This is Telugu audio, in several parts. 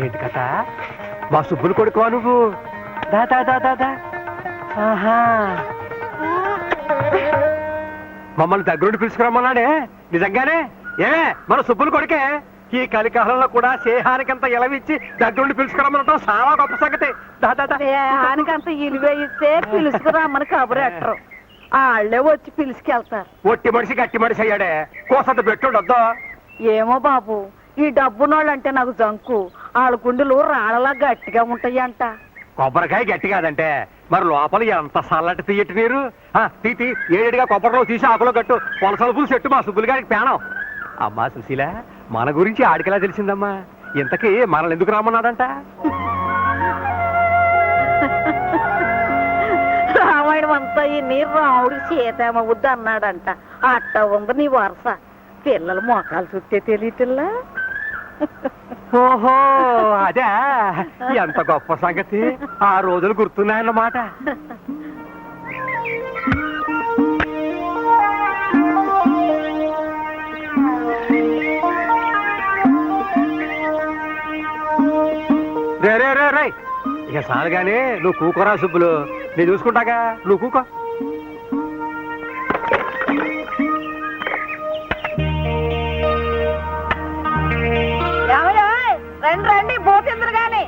ఏంటి కథ? మా సుబ్బులు కొడుకువా నువ్వు? దా దా దా దా దా. ఆహా, మమ్మల్ని దగ్గరుండి పిలుచుకురమ్మన్నాడే, నిజంగానే? ఏమే మన సుబ్బులు కొడుకే? ఈ కలికాలంలో కూడా స్నేహానికంత ఎలవిచ్చి దగ్గరుండి పిలుచుకురమ్మనటం చాలా గొప్ప సంగతి. దా దా దా. స్నేహానికంత ఇలువ ఇస్తే పిలుచుకురమ్మని కబురెట్టరు, వాళ్ళే వచ్చి పిలుచుకెళ్తారు. ఒట్టి మనిషి గట్టి మనిషి అయ్యాడే, కోసంత పెట్టుండొద్దు. ఏమో బాబు, ఈ డబ్బునోళ్ళంటే నాకు జంకు. వాళ్ళ గుండెలు రాళ్ళలా గట్టిగా ఉంటాయంట. కొబ్బరికాయ గట్టి కాదంటే మరి లోపల ఎంత చల్లటి తీయటి నీరు. తీతి ఏడుగా కొబ్బరిలో తీసి ఆకులో కట్టు, పొలసల పులుసు చెట్టు మా సుబ్బులు గారికి పేణం. అమ్మా సుశీల, మన గురించి ఆడికెలా తెలిసిందమ్మా? ఇంతకీ మనల్ని ఎందుకు రమ్మన్నాడంట? రామాయణం అంతా ఈ నీరు రాముడికి సీతేమవుద్ది అన్నాడంట. అట్ట ఉంది నీ వరుస. పిల్లలు మోకాలు చుట్టే తెలియటిల్లా. ఓహో అదే, ఎంత గొప్ప సంగతి. ఆ రోజులు గుర్తున్నాయన్నమాట. రే రే రే రే, ఇక చాలు గానీ నువ్వు కూకోరా సుబ్బులు, నేను చూసుకుంటాగా, నువ్వు కూకో. రండి రండి, పోతిందరు గాని.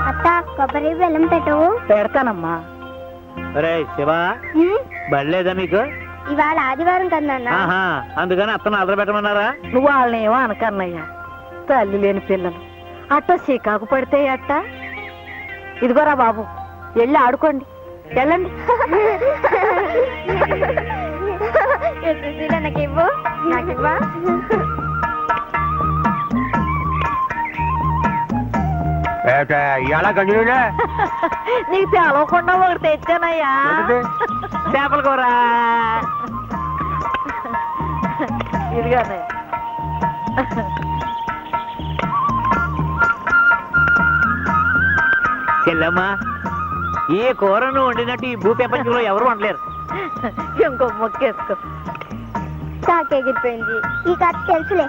అత్త, కొబ్బరి బెల్లం పెట్టవు. పెడతానమ్మా. రే శివ, బడిలేదా మీకు? ఇవాళ ఆదివారం కదన్నా. అందుకని అత్తను అదర పెట్టమన్నారా? నువ్వు వాళ్ళని ఏమో అనకన్నయ్యా, తల్లి లేని పిల్లలు అట్ట చికాకు పడితే అట్ట. ఇదిగోరా బాబు, వెళ్ళి ఆడుకోండి, వెళ్ళండి. నాకివ్వు, నాకివ్వా. ఎలా గంజులే నీకు తెలవకుండా ఒకటి తెచ్చానయ్యా. చేపల కూర. ఇదిగానే. చెల్లమ్మా, ఈ కూరను వండినట్టు ఈ భూ ప్రపంచంలో ఎవరు వండలేరు. ఇంకో మొక్కేసుకో. తాకెగిరిపోయింది, ఈ కథ తెలుసులే.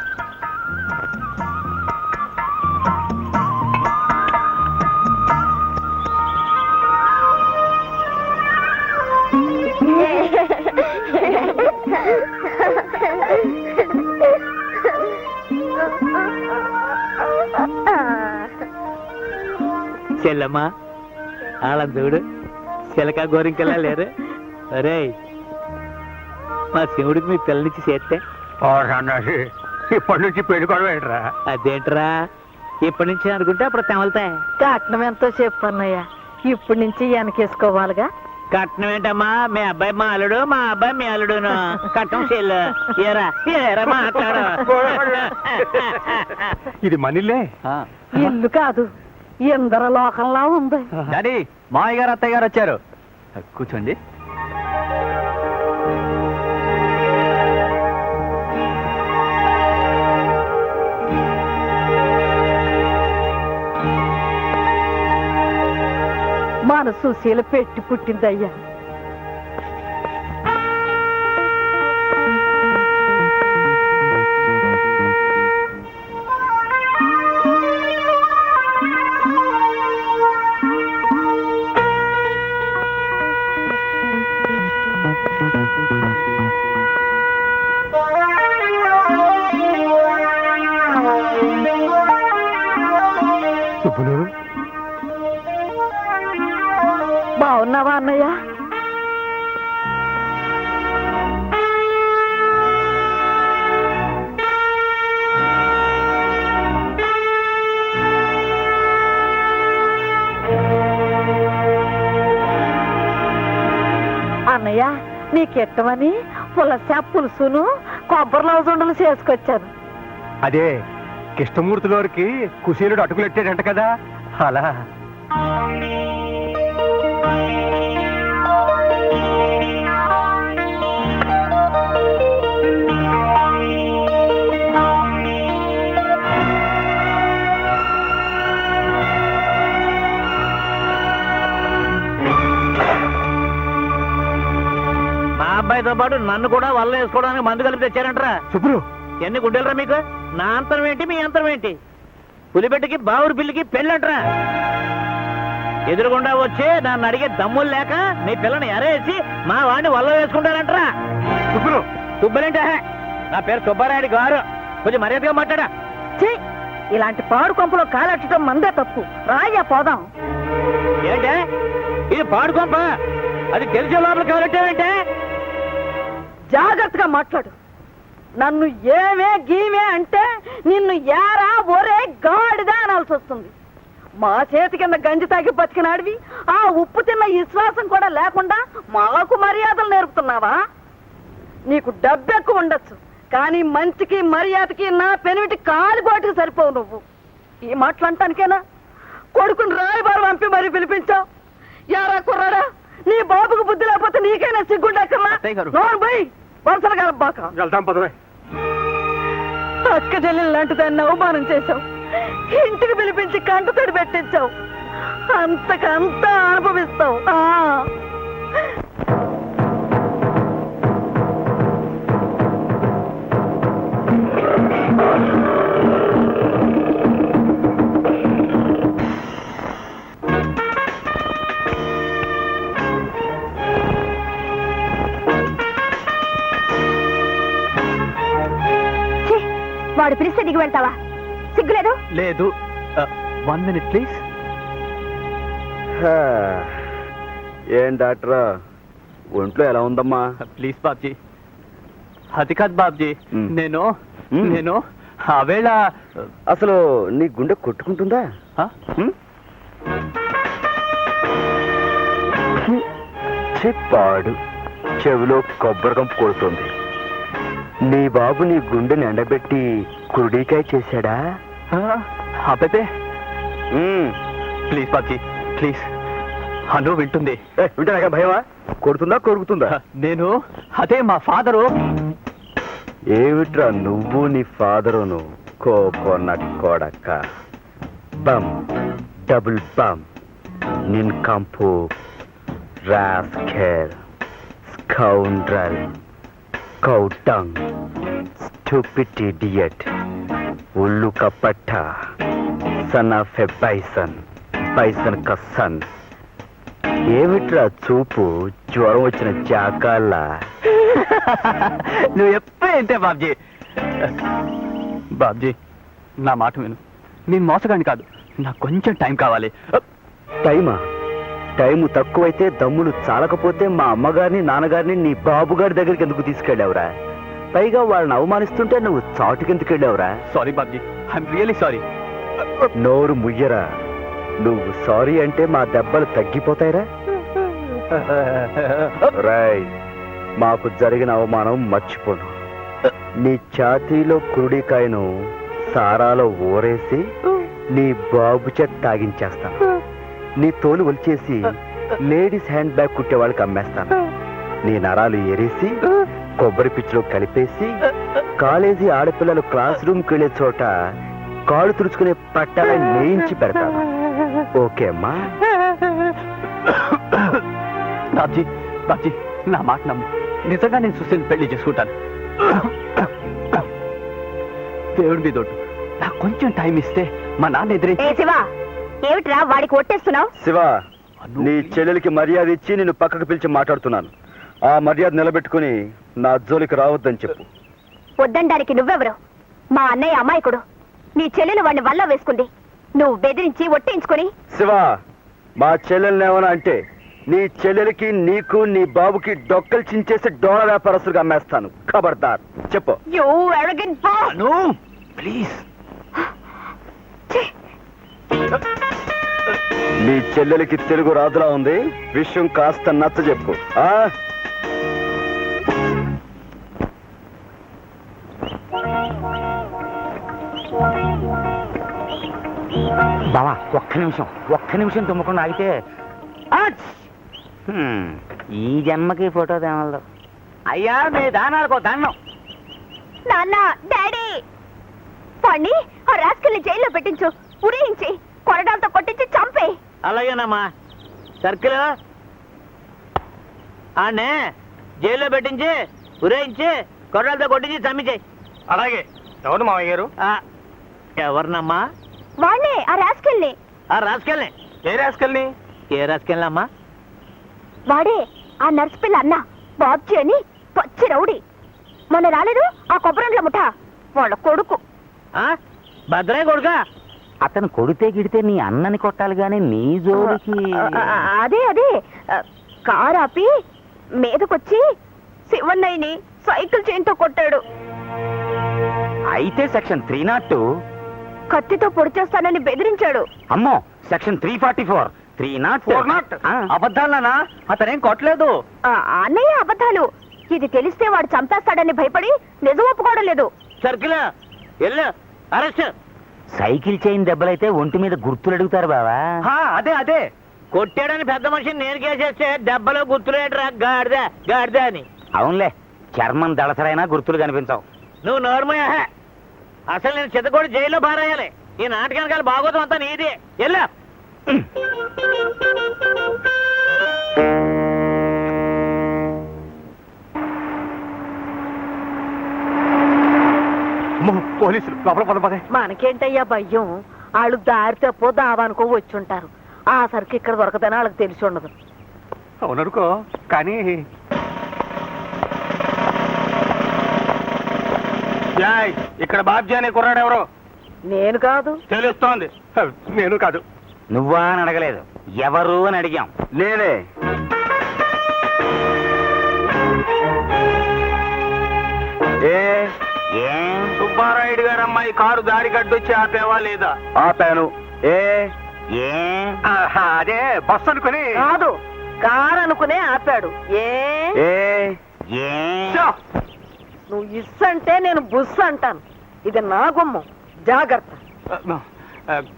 చెల్లమ్మా, వాళ్ళ చూడు, చిలక గోరింకలా లేరు. అరే, మా శివుడికి మీ పిల్లనిచ్చి చేస్తే ఇప్పటి నుంచి పెళ్ళికోవడం ఏంట్రా? అదేంట్రా, ఇప్పటి నుంచి అనుకుంటే అప్పుడు తెమలుతాయి. కట్నం ఎంతో చెప్పన్నయ్యా, ఇప్పటి నుంచి వెనకేసుకోవాలిగా. కట్నం ఏంటమ్మా, మీ అబ్బాయి మా అల్లుడు, మా అబ్బాయి మీ అల్లుడును. కట్నం చెల్లు. ఏరా ఏరా మాట్లాడు. ఇది మనిల్లే. ఇల్లు కాదు, ఇందర లోకంలా ఉంది. డాడీ, మావయ్య గారు అత్తయ్య గారు వచ్చారు, కూర్చోండి. మన సుశీల పెట్టి పుట్టిందయ్యా. సుబ్బులు, బాగున్నావా అన్నయ్య? అన్నయ్య, నీకెట్టమని పులుసును కొబ్బరి లవజుండలు చేసుకొచ్చాను. అదే కృష్ణమూర్తిలోరికి కుశీలుడు అటుకులెట్టాడంట కదా, అలా. అబ్బాయితో పాటు నన్ను కూడా వల్ల వేసుకోవడానికి మందు కలిపి తెచ్చారంటరా. సుబ్బులు ఎన్ని గుండెలరా మీకు? నా అంతరం ఏంటి, మీ అంతరం ఏంటి? పులిబెట్టకి బావురు పిల్లికి పెళ్ళంటరా. ఎదురుగుండా వచ్చి నన్ను అడిగే దమ్ములు లేక నీ పిల్లని ఎరేసి మా వాడిని వల్ల వేసుకుంటారంటరా. సుబ్బులు సుబ్బలేంటే నా పేరు సుబ్బారాయుడు గారు, కొంచెం మర్యాదగా మాట్లాడా. ఛీ! ఇలాంటి పాడు కొంపలో కాలెట్టడం మందే తప్పు. రాయ్యా పోదాం. ఏంటే ఇది పాడుకోంప? అది తెలిసే లోపల కావాలంటే జాగ్రత్తగా మాట్లాడు. నన్ను ఏమే గీమే అంటే నిన్ను యారా ఒరే గాడిదా అనాల్సి వస్తుంది. మా చేతి కింద గంజి తాగి బతికినాడివి ఆ ఉప్పు తిన్న విశ్వాసం కూడా లేకుండా మాకు మర్యాదలు నేర్పుతున్నావా? నీకు డబ్బు ఎక్కువ ఉండొచ్చు, కానీ మంచికి మర్యాదకి నా పెనిమిటి కాలిగోటికి సరిపోవు. నువ్వు ఈ మాటలు అంటానికేనా కొడుకుని రాయబారు పంపి మరీ పిలిపించావు? యారా కుర్రాడా, నీ బాబుకు బుద్ధి లేకపోతే నీకైనా సిగ్గుండక్కర్లా? నోరు పోయి వరుసలు కలబాక. వెళ్తాం పదవే. అక్క చెల్లెలు లాంటి దాన్ని అవమానం చేశావు, ఇంటికి పిలిపించి కంటతడి పెట్టించావు. అంతకంతా అనుభవిస్తావు. వాడు పిలిస్తే దిగి వెళ్తావా? సిగ్గులేదు? లేదు. 1 minute ప్లీజ్. ఏం డాక్టర్, ఒంట్లో ఎలా ఉందమ్మా? ప్లీజ్ బాబ్జీ. అది కాదు బాబ్జీ, మ్. నేను మ్. నేను ఆవేళ అసలు నీ గుండె కొట్టుకుంటుందా? ఆ? ఉమ్? చెప్పాడు, చెవిలో కొబ్బరి కంపు కొడుతుంది. నీ బాబు నీ గుండెని ఎండబెట్టి కురుడికాయ చేశాడా? అబ్బే ప్లీజ్ బాబ్జీ ప్లీజ్. అను వింటుంది. వింటాక భయమా? కొడుతుందా కొరుకుతుందా? నేను అదే మా ఫాదరు. ఏమిట్రా నువ్వు నీ ఫాదరును కోకోనట్ కొడక. బమ్ డబుల్ బమ్ నిన్ కంపు రాస్కెల్ స్కౌండ్రల్ కౌటంగ్ స్టూపిడ్ ఇడియట్ ఉల్లు కపట్ట son of a bison bison క సన్. ఏమిట్రా చూపు జ్వరం వచ్చిన జాకాళ్ళ? నువ్వు ఎప్పుడు ఏంటే బాబ్జీ. బాబ్జీ నా మాట విను, నేను మోసగాడిని కాదు, నాకు కొంచెం టైం కావాలి. టైమా? టైము తక్కువైతే దమ్ములు చాలకపోతే మా అమ్మగారిని నాన్నగారిని నీ బాబుగారి దగ్గరికి ఎందుకు తీసుకెళ్ళావురా? పైగా వాళ్ళని అవమానిస్తుంటే నువ్వు చాటుకెందుకు వెళ్ళావురా? Sorry Babji, I'm really sorry. నోరు ముయ్యరా. నువ్వు సారీ అంటే మా దెబ్బలు తగ్గిపోతాయిరా. రాయ్, మాకు జరిగిన అవమానం మర్చిపోను. నీ ఛాతీలో కురుడికాయను సారాలో ఊరేసి నీ బాబు చేత తాగించేస్తాను. నీ తోలు ఒలిచేసి లేడీస్ హ్యాండ్ బ్యాగ్ కుట్టే వాళ్ళకి అమ్మేస్తాను. నీ నరాలు ఎరేసి కొబ్బరి పిచ్చిలో కలిపేసి కాలేజీ ఆడపిల్లలు క్లాస్ రూమ్కి వెళ్ళే చోట కాళ్ళు తుడుచుకునే పట్టాల నేయించి పెడతాను. ఓకే అమ్మా? బాబ్జీ బాబ్జీ నా మాట నమ్ము, నిజంగా నేను సుశీల్ పెళ్లి చేసుకుంటాను. దేవుడి మీద ఒట్టు, నాకు కొంచెం టైం ఇస్తే మా నాన్న ఎదురైతే. శివా, ఏమిట్రా వాడికి ఒట్టేస్తున్నావు? శివ, నీ చెల్లెలికి మర్యాద ఇచ్చి నిన్ను పక్కకు పిలిచి మాట్లాడుతున్నాను. ఆ మర్యాద నిలబెట్టుకుని నా జోలికి రావద్దని చెప్పు. వద్దండానికి నువ్వెవరు? మా అన్నయ్య అమాయకుడు. నీ చెల్లెలు వాడిని వల్ల వేసుకుంది. నువ్వు బెదిరించి ఒట్టేయించుకుని. శివ, మా చెల్లెల్ని ఏమన్నా అంటే నీ చెల్లెలికి నీకు నీ బాబుకి డొక్కలు చించేసి డోల వ్యాపారస్తులుగా అమ్మేస్తాను. ఖబర్దార్, చెప్పు. You arrogant boss. Anu please. నీ చెల్లెలికి తెలుగు రాదులా ఉంది, విషయం కాస్త నచ్చ చెప్పు. బావా ఒక్క నిమిషం తుమ్మకుండా ఆగితే ఈ జన్మకి ఫోటో తేమలదు. అయ్యా మీ దానాలకు దండం. నాన్న, డాడీ, వాణ్ణి ఆ రాస్కల్ని జైల్లో పెట్టించు. ఉరేయించి కొరడాలతో కొట్టించి చంపే. అలాగేనమ్మా. సర్కిల్ ఆనే జైల్లో పెట్టించి ఉరేయించి కొర్రలతో కొట్టించి చమ్మించేయి. అలాగే. ఎవరు మామయ్య గారు? ఎవరినమ్మా? వాణ్ణే ఆ రాసుకెళ్ళి. ఆ రాసుకెళ్ళి. ఏ రాసుకెళ్ళి? ఏ రాసుకెళ్ళమ్మా? వాడే ఆ నర్సు పిల్ల అన్న బాబ్జీ అని పచ్చి రౌడీ. మొన్న రాలేదు ఆ కొబ్బరండ్ల ముఠ వాళ్ళ కొడుకు. భద్రయ్య కొడుకా? అతను కొడితే గిడితే నీ అన్నని కొట్టాలి గాని నీ జోలికి అదే కారు ఆపి మీదకొచ్చి శివన్నయ్యని సైకిల్ చైన్తో కొట్టాడు. అయితే సెక్షన్ 302. కత్తితో పొడి చేస్తానని బెదిరించాడు. అమ్మో సెక్షన్ 344 304. అబద్ధాలనా? అతనేం కొట్టలేదు. అన్నయ్య అబద్ధాలు. ఇది తెలిస్తే వాడు చంపేస్తాడని భయపడి నిజం ఒప్పుకోవడం లేదు. సర్కిల్ వెళ్ళు, అరెస్ట్. సైకిల్ చైన్ దెబ్బలైతే ఒంటి మీద గుర్తులు అడుగుతారు బావా. అదే కొట్టాడని పెద్ద మనిషిని నేను కేసేస్తే దెబ్బలో గుర్తులేటరా గాడిద అని. అవునులే, చర్మం దళసరైనా గుర్తులు కనిపించవు. నువ్వు నోర్మయ్యా. అసలు నేను చిత్తకోడి జైల్లో పారేయాలి. ఈ నాటకానికి బాగోతం అంతా నీది. వెళ్ళు. పోలీసులు లోపల పదే. మనకేంటయ్యా భయం? వాళ్ళు దారి తప్పో దావానుకో వచ్చుంటారు. ఆ సరికి ఇక్కడ దొరకదని వాళ్ళకి తెలిసి ఉండదు. అవుననుకో కానీ ఇక్కడ బాబ్జీ అనే కుర్రాడు ఎవరో? నేను కాదు. తెలుస్తోంది. నేను కాదు. నువ్వా అని అడగలేదు, ఎవరు అని అడిగాం. నేనే. ఏం సుబ్బారాయుడు గారు అమ్మాయి కారు దారి కట్టొచ్చి ఆపేవా లేదా? ఆపాను. ఏం అదే బస్సు అనుకుని. కాదు, కారు అనుకునే ఆపాడు. ఏం నువ్వు ఇస్సంటే నేను బుస్ అంటాను. ఇది నా గుమ్మం, జాగ్రత్త.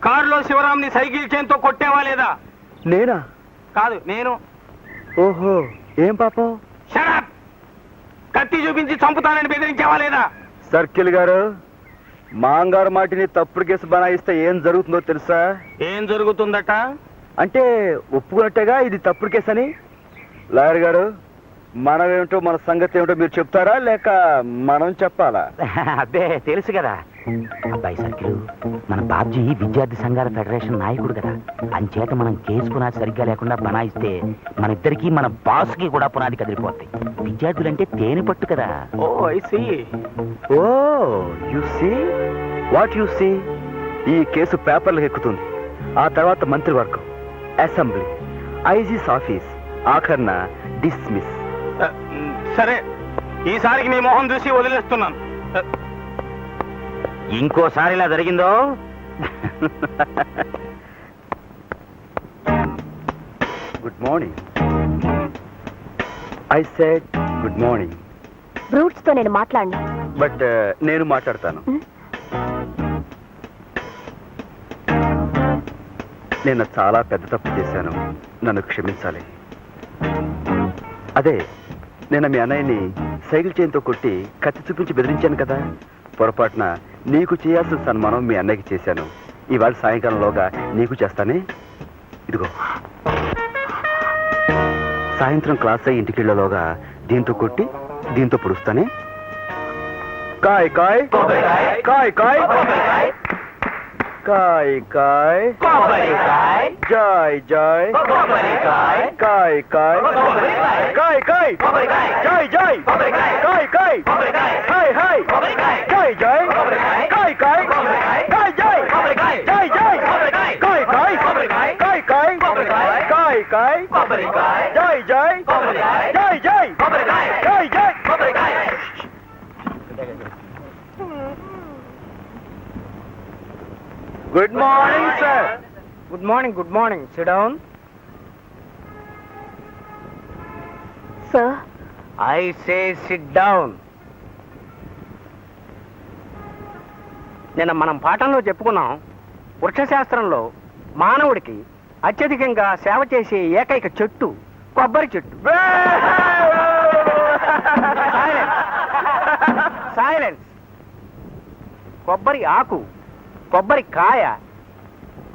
కారులో శివరాంని సైకిల్ చైన్తో కొట్టేవా లేదా? నేనా? కాదు, నేను. ఓహో, ఏం పాపం? షడప్! కత్తి చూపించి చంపుతానని బెదిరించావా లేదా? సర్కిల్ గారు, మాంగారు మాటిని తప్పుడు కేసు బనాయిస్తే ఏం జరుగుతుందో తెలుసా? ఏం జరుగుతుందట? అంటే ఒప్పుకున్నట్టేగా ఇది తప్పుడు కేసు అని. లాయర్ గారు, మనమేమిటో మన సంగతి ఏమిటో మీరు చెప్తారా లేక మనం చెప్పాలా? అబ్బే తెలుసు కదా అబ్బాయి సర్కిల్, మన బాబ్జీ విద్యార్థి సంఘాల ఫెడరేషన్ నాయకుడు కదా. అంచేత మనం కేసు పునాది సరిగ్గా లేకుండా బనాయిస్తే మన ఇద్దరికి మన బాస్కి కూడా పునాది కదిలిపోతాయి. విద్యార్థులంటే తేనె పట్టు కదా. Oh I see. Oh you see what you see. ఈ కేసు పేపర్లకు ఎక్కుతుంది. ఆ తర్వాత మంత్రివర్గం, అసెంబ్లీ, ఐజీస్ ఆఫీస్, ఆఖర్న డిస్మిస్. సరే, ఈసారికి నీ మొహం చూసి వదిలేస్తున్నాను. ఇంకోసారి ఇలా జరిగిందో good morning. I said good morning. Brutes తో నేను మాట్లాడను. బట్ నేను మాట్లాడతాను. నేను చాలా పెద్ద తప్పు చేశాను, నన్ను క్షమించాలి. అదే నేను మీ అన్నయ్యని సైకిల్ చైన్తో కొట్టి కత్తి చూపించి బెదిరించాను కదా. పొరపాటున నీకు చేయాల్సిన సన్మానం మీ అన్నయ్యకి చేశాను. ఇవాళ సాయంకాలంలోగా నీకు చేస్తానే. ఇదిగో, సాయంత్రం క్లాస్ అయ్యి ఇంటికి వెళ్ళలోగా దీంతో కొట్టి దీంతో పొడుస్తానే. కాయ్ కాయ్ కాయ్ కాయ్ కాయ్ కాయ్ Joy Joy Kai Kai Kai Kai Joy Joy Kai Kai hi hi Kai Joy Kai Kai Kai Joy Joy Joy Kai Kai Kai Kai Kai Kai Joy Joy Joy Joy Kai Joy. Good morning sir. Good morning. Good morning. SIT down. Sir, I say SIT down. నిన్న మనం పాఠంలో చెప్పుకున్నాం, వృక్షశాస్త్రంలో మానవుడికి అత్యధికంగా సేవ చేసే ఏకైక చెట్టు కొబ్బరి చెట్టు. సైలెన్స్. కొబ్బరి ఆకు, కొబ్బరి కాయ,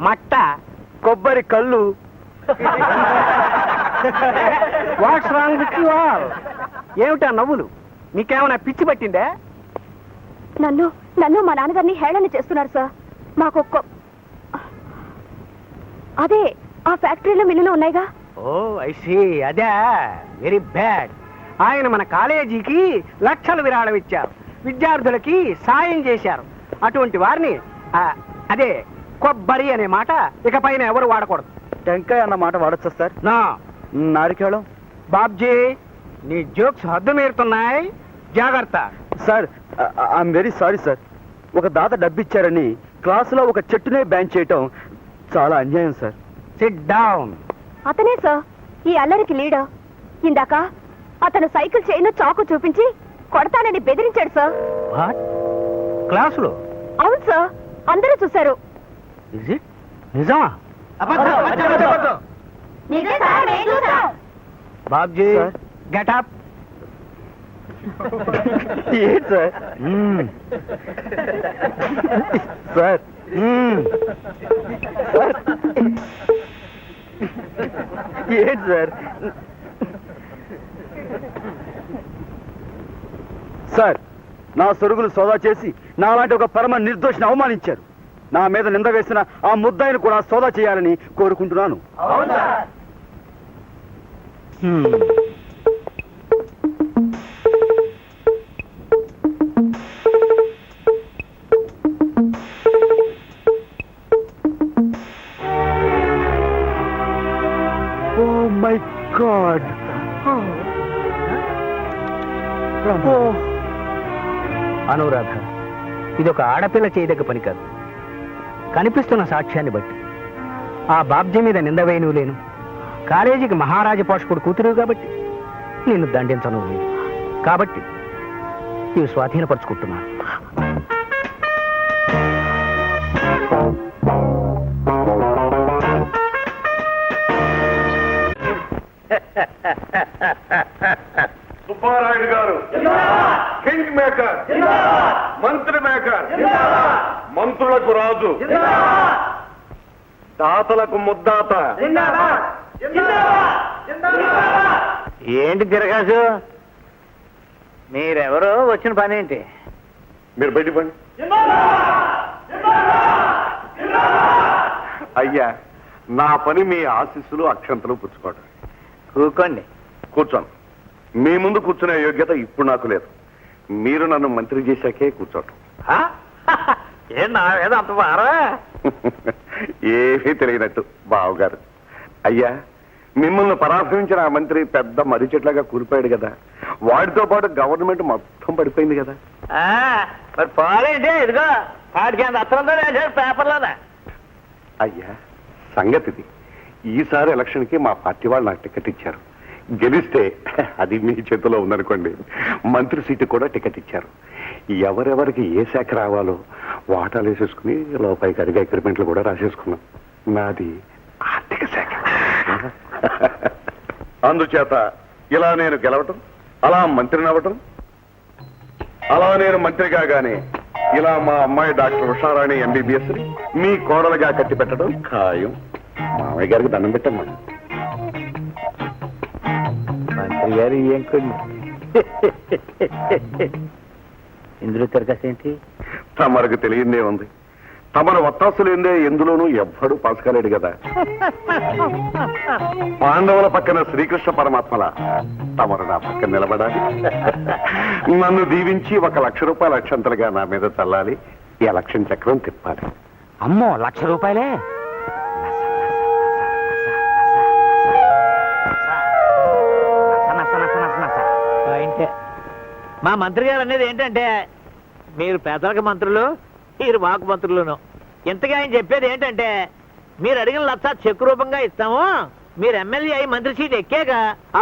మట్ట, కొబ్బరి కళ్ళు. What's wrong with you all? ఏమిటా నవ్వులు? నీకేమైనా పిచ్చి పట్టిందే? నన్ను నన్ను మా నాన్నగారిని హేళన చేస్తున్నారు సార్. మాకు అదే ఆ ఫ్యాక్టరీలో మిల్లులు ఉన్నాయిగా. ఓ ఐ సీ, అదే వెరీ బ్యాడ్. ఆయన మన కాలేజీకి లక్షల విరాళం ఇచ్చారు, విద్యార్థులకి సాయం చేశారు. అటువంటి వారిని అదే కొబ్బరి అనే మాట ఇక పైన ఎవరు వాడకూడదు. టెంకాయ అన్న మాట వాడచ్చా సార్? నా నారికేళం. బాబ్జీ, నీ జోక్స్ హద్దు మీరుతున్నాయి, జాగ్రత్త. Sir I'm very sorry sir. ఒక దాత డబ్బిచ్చారని క్లాసులో ఒక చెట్టునే బ్యాన్ చేయటం చాలా అన్యాయం సార్. SIT down. అతనే సార్ ఈ అల్లరికి లీడర్. ఇందాక అతను సైకిల్ చైన్ చాకు చూపించి కొడతానని బెదిరించాడు సార్. వాట్? క్లాసులో? అవును సార్, అందరూ చూశారు. ఇజ్ ఇట్ నిజమా? బాబ్జీ, సార్. Get up. ఏంటి సార్? సార్ ఏంటి సార్? సార్, నా సొరుగులు సోదా చేసి నాలాంటి ఒక పరమ నిర్దోషిని అవమానించారు. నా మీద నింద వేసిన ఆ ముద్దాయిని కూడా సోదా చేయాలని కోరుకుంటున్నాను. Oh my God. అనురాధ, ఇదొక ఆడపిల్ల చేయదగ్గ పని కాదు. కనిపిస్తున్న సాక్ష్యాన్ని బట్టి ఆ బాబ్జీ మీద నింద వేయను లేను. కాలేజీకి మహారాజ పోషకుడు కూతురు కాబట్టి నిన్ను దండించను లేదు. కాబట్టి ఇవి స్వాధీనపరుచుకుంటున్నాను. సుబ్బారాయుడు గారు కింగ్ మేకర్, మంత్రి మేకర్, మంత్రులకు రాజు, దాతలకు ముద్దాత. ఏంటి తిరగాసు? మీరెవరో వచ్చిన పని ఏంటి? మీరు బయట పండి. అయ్యా, నా పని మీ ఆశీస్సులు అక్షంతలు పుచ్చుకోవడం. కూకోండి. కూర్చోను. మీ ముందు కూర్చునే యోగ్యత ఇప్పుడు నాకు లేదు. మీరు నన్ను మంత్రి చేశాకే కూర్చోటం. ఏం నా మీద అంత వారా? ఏమీ తెలియనట్టు బావగారు. అయ్యా, మిమ్మల్ని పరాభవించిన ఆ మంత్రి పెద్ద మర్రి చెట్లాగా కూలిపోయాడు కదా. వాడితో పాటు గవర్నమెంట్ మొత్తం పడిపోయింది కదా. మరి పోలేంటి? ఇదిగో వాడికి అంత అత్తరంతో వేసాడు పేపర్లోనే. అయ్యా, సంగతిది. ఈసారి ఎలక్షన్కి మా పార్టీ వాళ్ళు నాకు టికెట్ ఇచ్చారు. గెలిస్తే అది మీ చేతిలో ఉందనుకోండి, మంత్రి సీటు కూడా టికెట్ ఇచ్చారు. ఎవరెవరికి ఏ శాఖ రావాలో వాటాలు వేసేసుకుని లోపలికి అడిగే అగ్రిమెంట్లు కూడా రాసేసుకున్నాం. నాది ఆర్థిక శాఖ. అందుచేత ఇలా నేను గెలవటం, అలా మంత్రిని అవ్వటం, అలా నేను మంత్రి కాగానే ఇలా మా అమ్మాయి డాక్టర్ ఉషారాణి MBBS మీ కోడలుగా కట్టి పెట్టడం ఖాయం. మామయ్య గారికి దండం పెట్టమ్మా. మంత్రి గారు ఏం కొన్ని ఇందులో తిరగస్ ఏంటి? తమరకు తెలియందే ఉంది. తమరు ఒత్తాసులు ఏందే ఎందులోనూ ఎవ్వడూ పాస్ కాలేడు కదా. పాండవుల పక్కన శ్రీకృష్ణ పరమాత్మల తమరు నా పక్కన నిలబడాలి. నన్ను దీవించి 1 లక్ష రూపాయల అక్షంతలుగా నా మీద చల్లాలి. ఈ ఎలక్షన్ చక్రం తిప్పాలి. అమ్మో, 1,00,000 రూపాయలే? మా మంత్రి గారు అనేది ఏంటంటే, మీరు పేదలకు మంత్రులు, మీరు మాకు మంత్రులను. ఇంతగా ఆయన చెప్పేది ఏంటంటే, మీరు అడిగిన 1,00,000 చెక్ రూపంగా ఇస్తాము, మీరు ఎమ్మెల్యే అయి మంత్రి సీట్ ఎక్కాక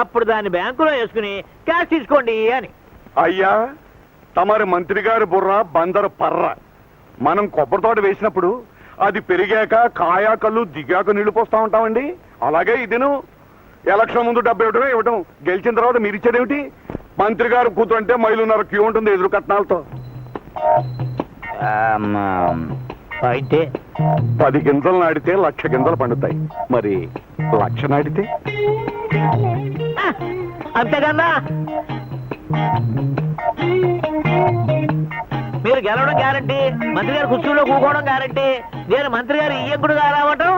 అప్పుడు దాన్ని బ్యాంకులో వేసుకుని క్యాష్ తీసుకోండి అని. అయ్యా, తమరి మంత్రి గారి బుర్ర బందరు పర్ర. మనం కొబ్బరి తోట వేసినప్పుడు అది పెరిగాక కాయా కళ్ళు దిగాక నీళ్లు పోస్తా ఉంటామండి. అలాగే ఇదిను ఎలక్షన్ ముందు 70 ఇవ్వటం, గెలిచిన తర్వాత మీరు ఇచ్చేదేమిటి? మంత్రి గారు కూతుంటే మైలున్నర క్యూ ఉంటుంది ఎదురు కట్నాలతో. అయితే 10 గింజలు నాటితే 1,00,000 గింజలు పండుతాయి. మరి 1,00,000 నాటితే? అంతేకన్నా మీరు గెలవడం గ్యారంటీ, మంత్రి గారు కుర్చీలో కూకోవడం గ్యారంటీ, నేను మంత్రి గారు ఇయ్యకుడుగా రావటం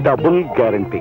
డబుల్ గ్యారంటీ.